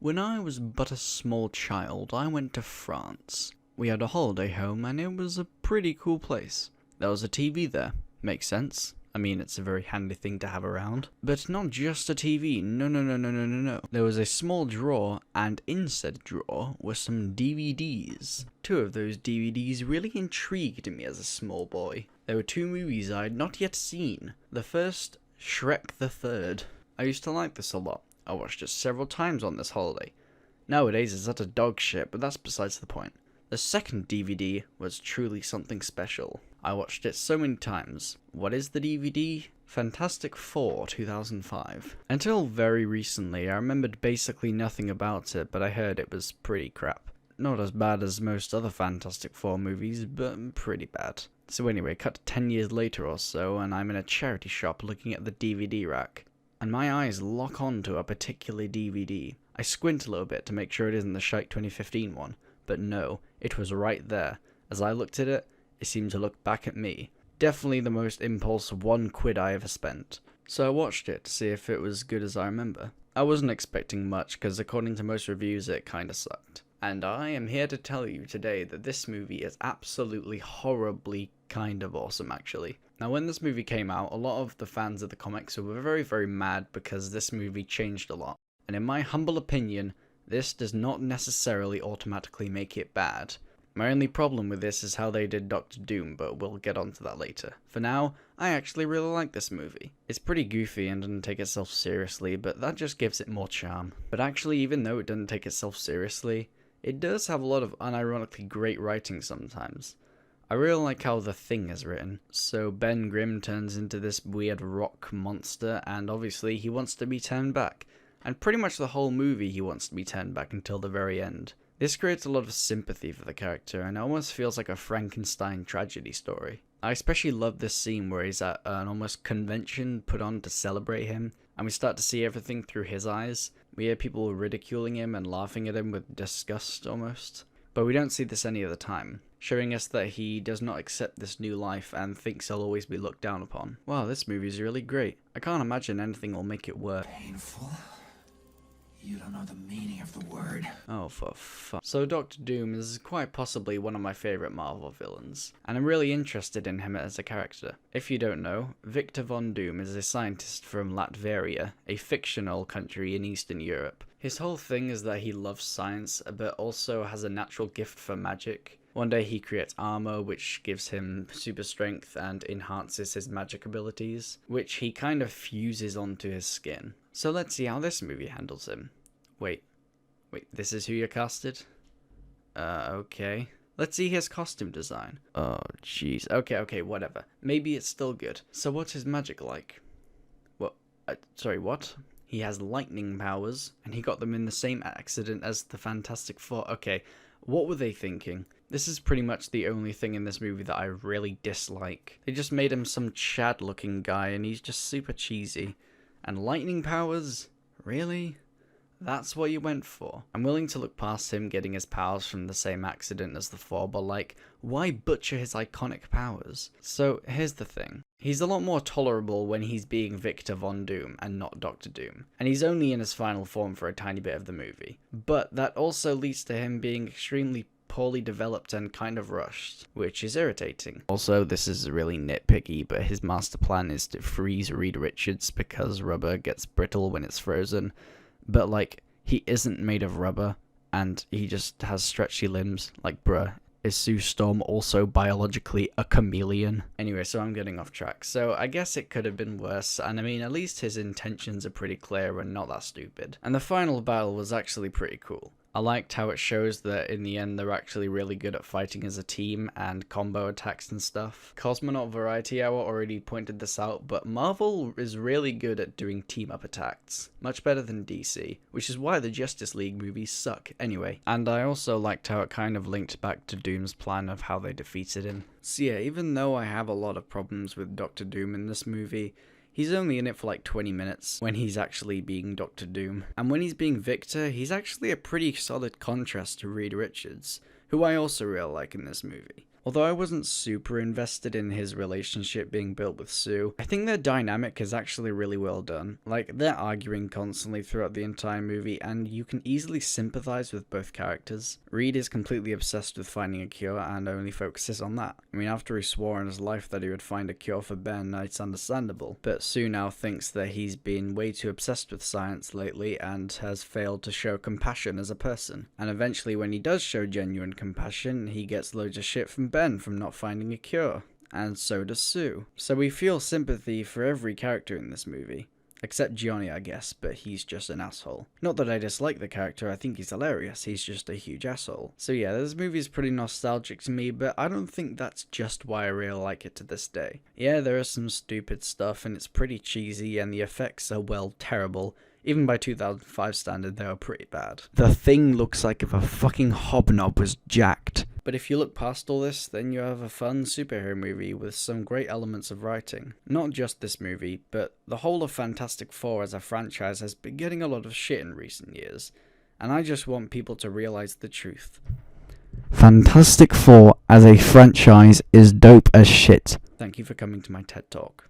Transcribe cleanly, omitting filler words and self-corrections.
When I was but a small child, I went to France. We had a holiday home and it was a pretty cool place. There was a TV there. Makes sense. I mean, it's a very handy thing to have around. But not just a TV, no. There was a small drawer, and in said drawer were some DVDs. Two of those DVDs really intrigued me as a small boy. There were two movies I had not yet seen. The first, Shrek the Third. I used to like this a lot. I watched it several times on this holiday. Nowadays it's utter dog shit, but that's besides the point. The second DVD was truly something special. I watched it so many times. What is the DVD? Fantastic Four 2005. Until very recently, I remembered basically nothing about it, but I heard it was pretty crap. Not as bad as most other Fantastic Four movies, but pretty bad. So anyway, cut to 10 years later or so, and I'm in a charity shop looking at the DVD rack. And my eyes lock on to a particular DVD. I squint a little bit to make sure it isn't the Shite 2015 one, but no, it was right there. As I looked at it, it seemed to look back at me. Definitely the most impulse £1 I ever spent. So I watched it to see if it was good as I remember. I wasn't expecting much, because according to most reviews it kinda sucked. And I am here to tell you today that this movie is absolutely horribly kind of awesome actually. Now when this movie came out, a lot of the fans of the comics were very mad because this movie changed a lot. And in my humble opinion, this does not necessarily automatically make it bad. My only problem with this is how they did Doctor Doom, but we'll get onto that later. For now, I actually really like this movie. It's pretty goofy and doesn't take itself seriously, but that just gives it more charm. But actually, even though it doesn't take itself seriously, it does have a lot of unironically great writing sometimes. I really like how The Thing is written. So Ben Grimm turns into this weird rock monster, and obviously he wants to be turned back. And pretty much the whole movie he wants to be turned back until the very end. This creates a lot of sympathy for the character, and it almost feels like a Frankenstein tragedy story. I especially love this scene where he's at an almost convention put on to celebrate him, and we start to see everything through his eyes. We hear people ridiculing him and laughing at him with disgust almost. But we don't see this any other time, showing us that he does not accept this new life and thinks he'll always be looked down upon. Wow, this movie's really great. I can't imagine anything will make it worse. Painful? You don't know the meaning of the word. Oh, for fuck. So Doctor Doom is quite possibly one of my favourite Marvel villains, and I'm really interested in him as a character. If you don't know, Victor Von Doom is a scientist from Latveria, a fictional country in Eastern Europe. His whole thing is that he loves science, but also has a natural gift for magic. One day he creates armor, which gives him super strength and enhances his magic abilities, which he kind of fuses onto his skin. So let's see how this movie handles him. Wait, this is who you casted? Okay. Let's see his costume design. Oh, jeez. Okay, whatever. Maybe it's still good. So what's his magic like? Sorry, what? He has lightning powers, and he got them in the same accident as the Fantastic Four. Okay, what were they thinking? This is pretty much the only thing in this movie that I really dislike. They just made him some Chad-looking guy, and he's just super cheesy. And lightning powers? Really? That's what you went for? I'm willing to look past him getting his powers from the same accident as the Four, but like, why butcher his iconic powers? So, here's the thing. He's a lot more tolerable when he's being Victor Von Doom and not Doctor Doom. And he's only in his final form for a tiny bit of the movie. But that also leads to him being extremely poorly developed and kind of rushed, which is irritating. Also, this is really nitpicky, but his master plan is to freeze Reed Richards because rubber gets brittle when it's frozen. But like, he isn't made of rubber, and he just has stretchy limbs. Like, bruh, is Sue Storm also biologically a chameleon? Anyway, so I'm getting off track. So I guess it could have been worse, and I mean, at least his intentions are pretty clear and not that stupid. And the final battle was actually pretty cool. I liked how it shows that in the end they're actually really good at fighting as a team and combo attacks and stuff. Cosmonaut Variety Hour already pointed this out, but Marvel is really good at doing team up attacks. Much better than DC, which is why the Justice League movies suck anyway. And I also liked how it kind of linked back to Doom's plan of how they defeated him. So yeah, even though I have a lot of problems with Doctor Doom in this movie, he's only in it for like 20 minutes when he's actually being Doctor Doom. And when he's being Victor, he's actually a pretty solid contrast to Reed Richards, who I also really like in this movie. Although I wasn't super invested in his relationship being built with Sue, I think their dynamic is actually really well done. Like, they're arguing constantly throughout the entire movie, and you can easily sympathize with both characters. Reed is completely obsessed with finding a cure and only focuses on that. I mean, after he swore on his life that he would find a cure for Ben, it's understandable. But Sue now thinks that he's been way too obsessed with science lately and has failed to show compassion as a person. And eventually, when he does show genuine compassion, he gets loads of shit from Ben from not finding a cure. And so does Sue. So we feel sympathy for every character in this movie. Except Johnny, I guess, but he's just an asshole. Not that I dislike the character, I think he's hilarious, he's just a huge asshole. So yeah, this movie is pretty nostalgic to me, but I don't think that's just why I really like it to this day. Yeah, there is some stupid stuff, and it's pretty cheesy, and the effects are, well, terrible. Even by 2005 standard, they were pretty bad. The thing looks like if a fucking hobnob was jacked. But if you look past all this, then you have a fun superhero movie with some great elements of writing. Not just this movie, but the whole of Fantastic Four as a franchise has been getting a lot of shit in recent years, and I just want people to realize the truth. Fantastic Four as a franchise is dope as shit. Thank you for coming to my TED Talk.